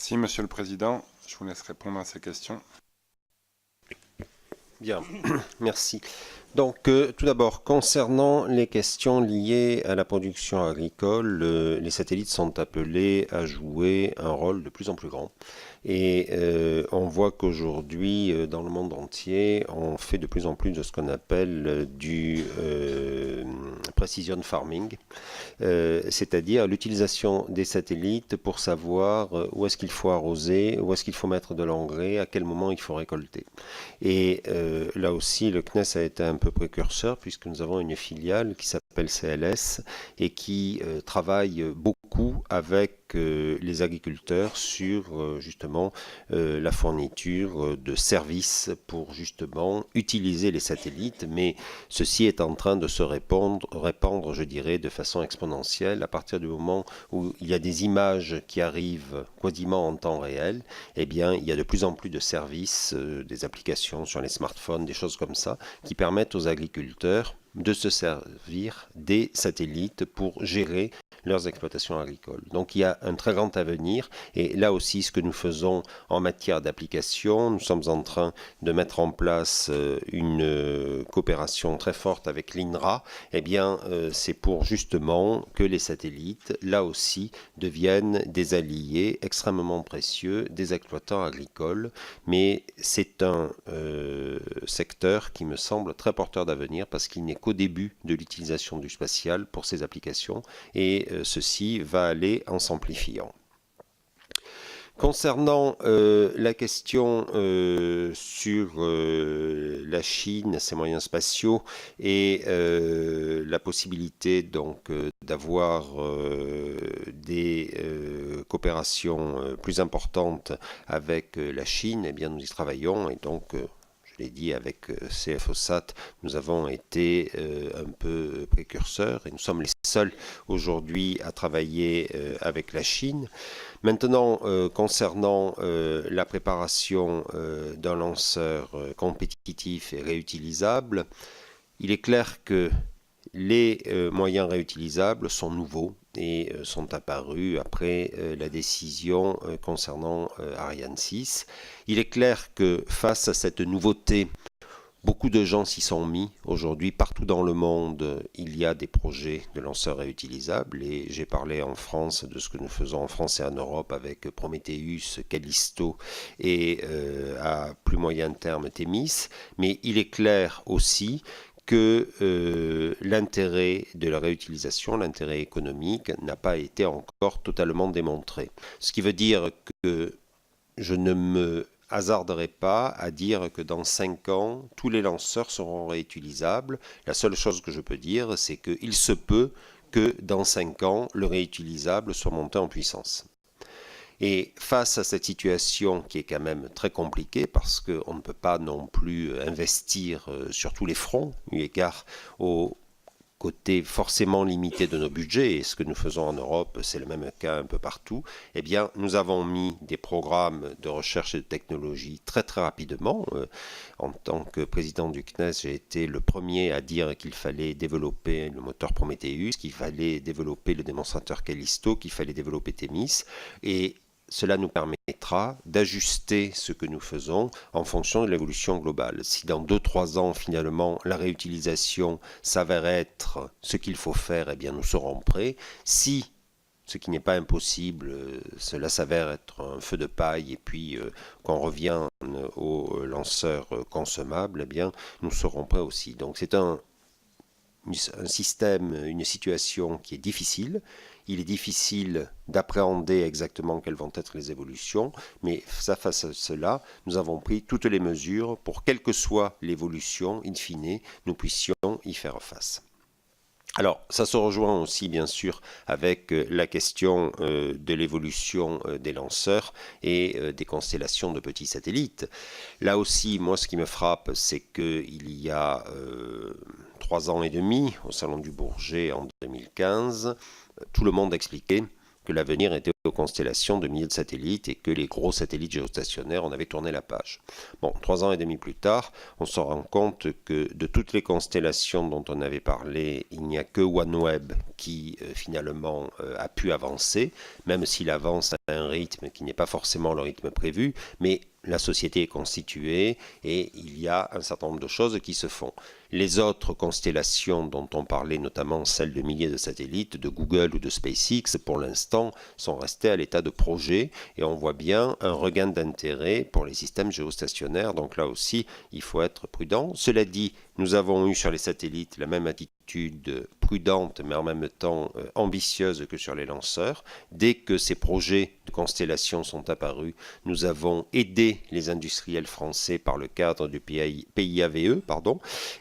Merci, Monsieur le Président. Je vous laisse répondre à ces questions. Bien, merci. Donc, tout d'abord, concernant les questions liées à la production agricole, les satellites sont appelés à jouer un rôle de plus en plus grand. Et on voit qu'aujourd'hui, dans le monde entier, on fait de plus en plus de ce qu'on appelle du precision farming, c'est-à-dire l'utilisation des satellites pour savoir où est-ce qu'il faut arroser, où est-ce qu'il faut mettre de l'engrais, à quel moment il faut récolter. Et là aussi, le CNES a été un peu précurseur puisque nous avons une filiale qui s'appelle CLS et qui travaille beaucoup avec les agriculteurs sur justement la fourniture de services pour justement utiliser les satellites, mais ceci est en train de se répandre, je dirais, de façon exponentielle. À partir du moment où il y a des images qui arrivent quasiment en temps réel, eh bien, il y a de plus en plus de services, des applications sur les smartphones, des choses comme ça, qui permettent aux agriculteurs de se servir des satellites pour gérer leurs exploitations agricoles. Donc il y a un très grand avenir et là aussi ce que nous faisons en matière d'application, nous sommes en train de mettre en place une coopération très forte avec l'INRA, eh bien c'est pour justement que les satellites là aussi deviennent des alliés extrêmement précieux des exploitants agricoles, mais c'est un secteur qui me semble très porteur d'avenir parce qu'il n'est qu'au début de l'utilisation du spatial pour ces applications et ceci va aller en s'amplifiant. Concernant la question sur la Chine, ses moyens spatiaux et la possibilité donc d'avoir des coopérations plus importantes avec la Chine, eh bien nous y travaillons et donc je l'ai dit, avec CFOSAT, nous avons été un peu précurseurs et nous sommes les seuls aujourd'hui à travailler avec la Chine. Maintenant, concernant la préparation d'un lanceur compétitif et réutilisable, il est clair que les moyens réutilisables sont nouveaux et sont apparus après la décision concernant Ariane 6. Il est clair que face à cette nouveauté, beaucoup de gens s'y sont mis. Aujourd'hui, partout dans le monde, il y a des projets de lanceurs réutilisables et j'ai parlé en France de ce que nous faisons en France et en Europe avec Prometheus, Callisto et à plus moyen terme Thémis. Mais il est clair aussi que l'intérêt de la réutilisation, l'intérêt économique, n'a pas été encore totalement démontré. Ce qui veut dire que je ne me hasarderai pas à dire que dans 5 ans, tous les lanceurs seront réutilisables. La seule chose que je peux dire, c'est qu'il se peut que dans 5 ans, le réutilisable soit monté en puissance. Et face à cette situation qui est quand même très compliquée parce qu'on ne peut pas non plus investir sur tous les fronts, eu égard au côté forcément limité de nos budgets, et ce que nous faisons en Europe, c'est le même cas un peu partout, eh bien, nous avons mis des programmes de recherche et de technologie très très rapidement. En tant que président du CNES, j'ai été le premier à dire qu'il fallait développer le moteur Prometheus, qu'il fallait développer le démonstrateur Callisto, qu'il fallait développer Thémis, et cela nous permettra d'ajuster ce que nous faisons en fonction de l'évolution globale. Si dans 2-3 ans, finalement, la réutilisation s'avère être ce qu'il faut faire, eh bien nous serons prêts. Si, ce qui n'est pas impossible, cela s'avère être un feu de paille et puis qu'on revient aux lanceurs consommables, eh bien nous serons prêts aussi. Donc c'est un système, une situation qui est difficile. Il est difficile d'appréhender exactement quelles vont être les évolutions, mais face à cela, nous avons pris toutes les mesures pour, quelle que soit l'évolution, in fine, nous puissions y faire face. Alors, ça se rejoint aussi, bien sûr, avec la question de l'évolution des lanceurs et des constellations de petits satellites. Là aussi, moi, ce qui me frappe, c'est qu'il y a 3 ans et demi, au Salon du Bourget en 2015, tout le monde expliquait que l'avenir était aux constellations de milliers de satellites et que les gros satellites géostationnaires, on avait tourné la page. Bon, 3 ans et demi plus tard, on se rend compte que de toutes les constellations dont on avait parlé, il n'y a que OneWeb qui finalement a pu avancer, même s'il avance à un rythme qui n'est pas forcément le rythme prévu, mais la société est constituée et il y a un certain nombre de choses qui se font. Les autres constellations dont on parlait, notamment celles de milliers de satellites de Google ou de SpaceX, pour l'instant sont restées à l'état de projet et on voit bien un regain d'intérêt pour les systèmes géostationnaires. Donc là aussi, il faut être prudent. Cela dit, nous avons eu sur les satellites la même attitude prudente mais en même temps ambitieuse que sur les lanceurs. Dès que ces projets de constellation sont apparus, nous avons aidé les industriels français par le cadre du PIAVE,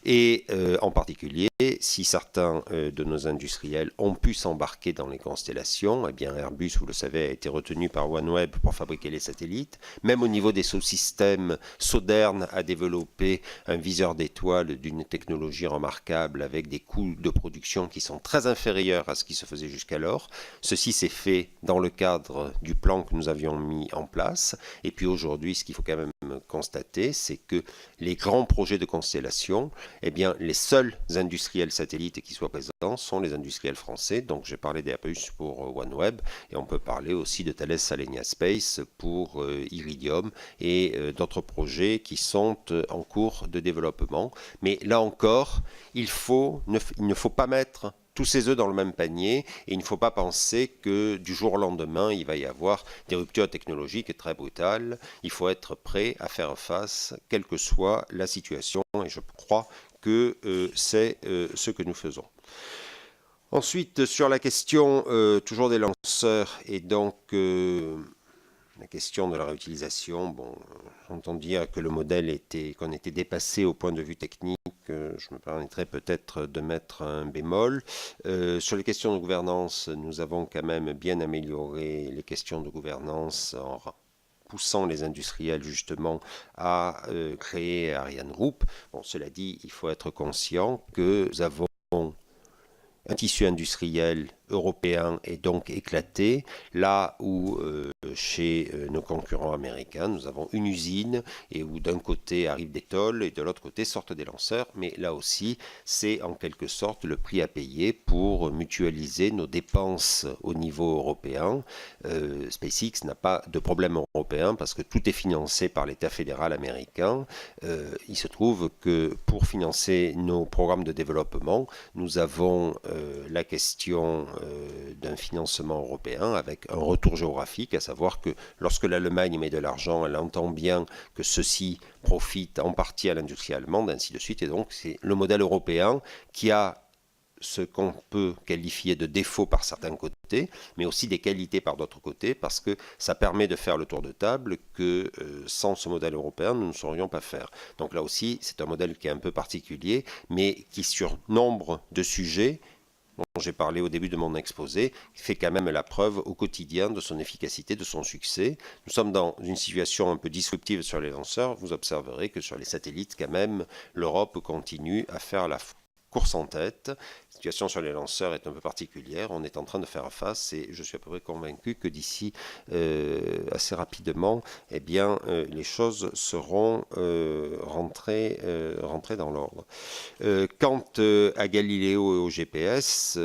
et en particulier, si certains de nos industriels ont pu s'embarquer dans les constellations, eh bien Airbus, vous le savez, a été retenu par OneWeb pour fabriquer les satellites. Même au niveau des sous-systèmes, Sauderne a développé un viseur d'étoiles d'une technologie remarquable avec des coûts de production qui sont très inférieurs à ce qui se faisait jusqu'alors. Ceci s'est fait dans le cadre du plan que nous avions mis en place. Et puis aujourd'hui, ce qu'il faut quand même constater, c'est que les grands projets de constellation, eh bien, les seuls industriels satellites qui soient présents sont les industriels français. Donc j'ai parlé d'Airbus pour OneWeb et on peut parler aussi de Thales Alenia Space pour Iridium et d'autres projets qui sont en cours de développement. Mais là encore, il ne faut pas mettre tous ses œufs dans le même panier et il ne faut pas penser que du jour au lendemain il va y avoir des ruptures technologiques très brutales. Il faut être prêt à faire face quelle que soit la situation et je crois que c'est ce que nous faisons. Ensuite, sur la question toujours des lanceurs et donc la question de la réutilisation, bon, j'entends dire que le modèle qu'on était dépassé au point de vue technique. Je me permettrai peut-être de mettre un bémol. Sur les questions de gouvernance, nous avons quand même bien amélioré les questions de gouvernance en poussant les industriels justement à créer Ariane Group. Bon, cela dit, il faut être conscient que nous avons un tissu industriel européen est donc éclaté, là où chez nos concurrents américains, nous avons une usine et où d'un côté arrivent des tôles et de l'autre côté sortent des lanceurs, mais là aussi c'est en quelque sorte le prix à payer pour mutualiser nos dépenses au niveau européen. SpaceX n'a pas de problème européen parce que tout est financé par l'État fédéral américain. Il se trouve que pour financer nos programmes de développement, nous avons la question d'un financement européen avec un retour géographique, à savoir que lorsque l'Allemagne met de l'argent, elle entend bien que ceci profite en partie à l'industrie allemande, ainsi de suite. Et donc c'est le modèle européen qui a ce qu'on peut qualifier de défaut par certains côtés, mais aussi des qualités par d'autres côtés, parce que ça permet de faire le tour de table que sans ce modèle européen, nous ne saurions pas faire. Donc là aussi, c'est un modèle qui est un peu particulier, mais qui sur nombre de sujets dont j'ai parlé au début de mon exposé, fait quand même la preuve au quotidien de son efficacité, de son succès. Nous sommes dans une situation un peu disruptive sur les lanceurs. Vous observerez que sur les satellites, quand même, l'Europe continue à faire la course en tête. La situation sur les lanceurs est un peu particulière. On est en train de faire face et je suis à peu près convaincu que d'ici assez rapidement, eh bien, les choses seront rentrées dans l'ordre. Quant à Galileo et au GPS,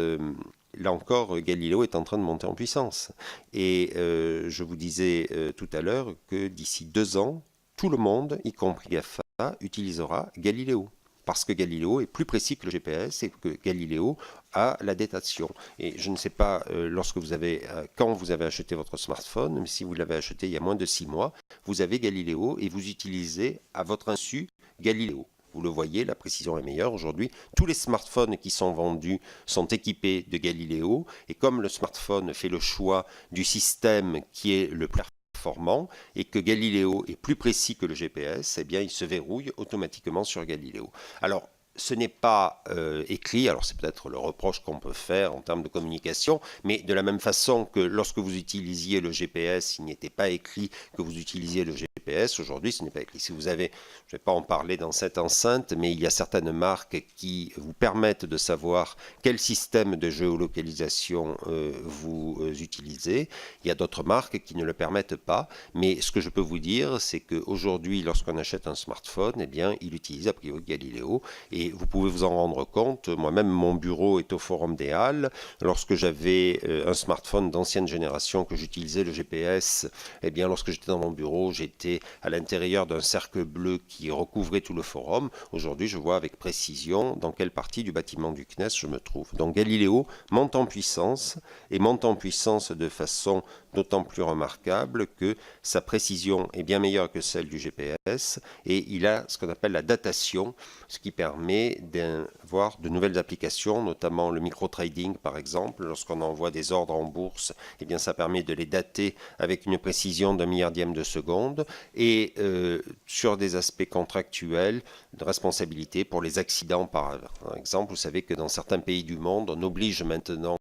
là encore, Galileo est en train de monter en puissance. Et je vous disais tout à l'heure que d'ici 2 ans, tout le monde, y compris GAFA, utilisera Galileo. Parce que Galileo est plus précis que le GPS et que Galileo a la datation. Et je ne sais pas quand vous avez acheté votre smartphone, mais si vous l'avez acheté il y a moins de 6 mois, vous avez Galileo et vous utilisez à votre insu Galileo. Vous le voyez, la précision est meilleure. Aujourd'hui, tous les smartphones qui sont vendus sont équipés de Galileo. Et comme le smartphone fait le choix du système qui est le plus performant et que Galileo est plus précis que le GPS, eh bien, il se verrouille automatiquement sur Galileo. Alors, ce n'est pas écrit, alors c'est peut-être le reproche qu'on peut faire en termes de communication, mais de la même façon que lorsque vous utilisiez le GPS, il n'était pas écrit que vous utilisiez le GPS GPS. Aujourd'hui, ce n'est pas écrit. Si vous avez, je ne vais pas en parler dans cette enceinte, mais il y a certaines marques qui vous permettent de savoir quel système de géolocalisation vous utilisez. Il y a d'autres marques qui ne le permettent pas. Mais ce que je peux vous dire, c'est qu'aujourd'hui, lorsqu'on achète un smartphone, eh bien, il utilise a priori Galileo. Et vous pouvez vous en rendre compte. Moi-même, mon bureau est au Forum des Halles. Lorsque j'avais un smartphone d'ancienne génération, que j'utilisais le GPS, eh bien, lorsque j'étais dans mon bureau, j'étais à l'intérieur d'un cercle bleu qui recouvrait tout le forum. Aujourd'hui, je vois avec précision dans quelle partie du bâtiment du CNES je me trouve. Donc Galileo monte en puissance et monte en puissance de façon d'autant plus remarquable que sa précision est bien meilleure que celle du GPS et il a ce qu'on appelle la datation, ce qui permet d'avoir de nouvelles applications, notamment le micro-trading par exemple. Lorsqu'on envoie des ordres en bourse, eh bien, ça permet de les dater avec une précision d'un milliardième de seconde et sur des aspects contractuels, de responsabilité pour les accidents par exemple. Vous savez que dans certains pays du monde, on oblige maintenant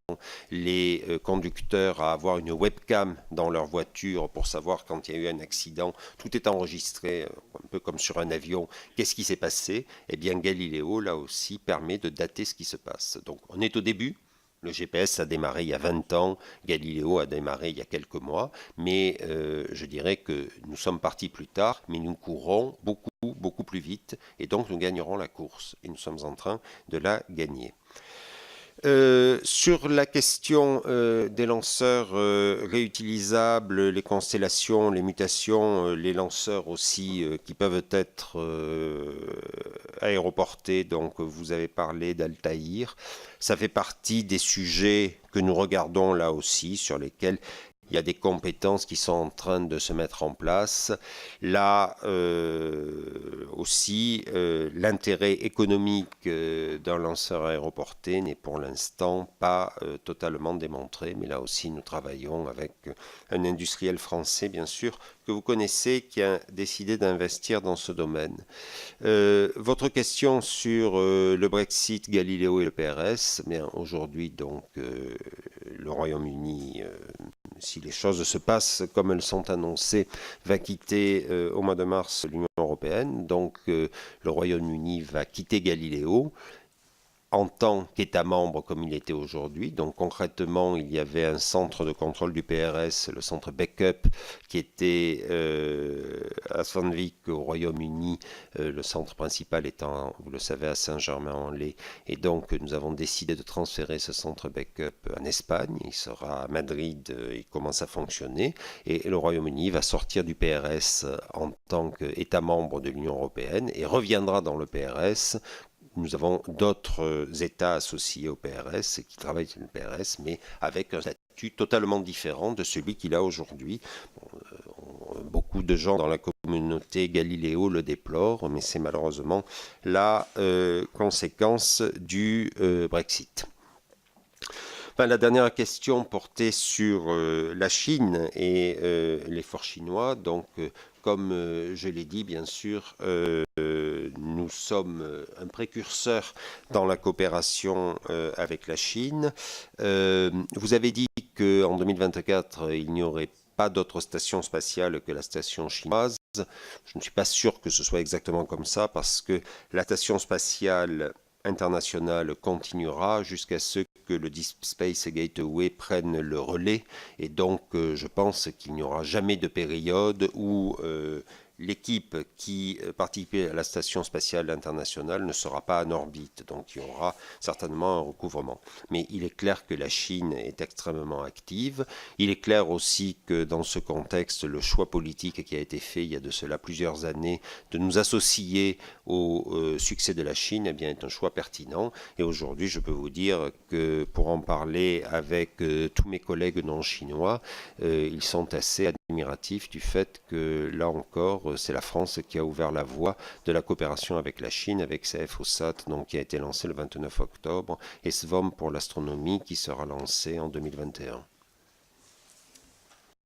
les conducteurs à avoir une webcam dans leur voiture pour savoir quand il y a eu un accident. Tout est enregistré, un peu comme sur un avion. Qu'est-ce qui s'est passé? Eh bien, Galileo, là aussi, permet de dater ce qui se passe. Donc, on est au début. Le GPS a démarré il y a 20 ans, Galileo a démarré il y a quelques mois, mais je dirais que nous sommes partis plus tard, mais nous courons beaucoup plus vite, et donc nous gagnerons la course, et nous sommes en train de la gagner. Sur la question des lanceurs réutilisables, les constellations, les mutations, les lanceurs aussi qui peuvent être aéroportés, donc vous avez parlé d'Altaïr, ça fait partie des sujets que nous regardons là aussi, sur lesquels il y a des compétences qui sont en train de se mettre en place. Là aussi, l'intérêt économique d'un lanceur aéroporté n'est pour l'instant pas totalement démontré. Mais là aussi, nous travaillons avec un industriel français, bien sûr, que vous connaissez, qui a décidé d'investir dans ce domaine. Votre question sur le Brexit, Galileo et le PRS, bien aujourd'hui, donc, le Royaume-Uni, si les choses se passent comme elles sont annoncées, va quitter au mois de mars l'Union européenne. Donc le Royaume-Uni va quitter Galileo en tant qu'État membre comme il était aujourd'hui. Donc concrètement, il y avait un centre de contrôle du PRS, le centre Backup, qui était à Sandvik au Royaume-Uni, le centre principal étant, vous le savez, à Saint-Germain-en-Laye. Et donc nous avons décidé de transférer ce centre Backup en Espagne. Il sera à Madrid, il commence à fonctionner. Et le Royaume-Uni va sortir du PRS en tant qu'État membre de l'Union européenne et reviendra dans le PRS. Nous avons d'autres États associés au PRS qui travaillent sur le PRS, mais avec un statut totalement différent de celui qu'il a aujourd'hui. Beaucoup de gens dans la communauté Galileo le déplorent, mais c'est malheureusement la conséquence du Brexit. Enfin, la dernière question portait sur la Chine et l'effort chinois. Donc, comme je l'ai dit, bien sûr, nous sommes un précurseur dans la coopération avec la Chine. Vous avez dit qu'en 2024, il n'y aurait pas d'autre station spatiale que la station chinoise. Je ne suis pas sûr que ce soit exactement comme ça parce que la station spatiale internationale continuera jusqu'à ce que le Deep Space Gateway prenne le relais et donc je pense qu'il n'y aura jamais de période où l'équipe qui participait à la station spatiale internationale ne sera pas en orbite, donc il y aura certainement un recouvrement. Mais il est clair que la Chine est extrêmement active. Il est clair aussi que dans ce contexte, le choix politique qui a été fait il y a de cela plusieurs années de nous associer au succès de la Chine eh bien, est un choix pertinent. Et aujourd'hui, je peux vous dire que pour en parler avec tous mes collègues non chinois, ils sont assez admiratifs du fait que là encore, c'est la France qui a ouvert la voie de la coopération avec la Chine, avec CFOSAT, donc, qui a été lancé le 29 octobre, et SVOM pour l'astronomie qui sera lancé en 2021.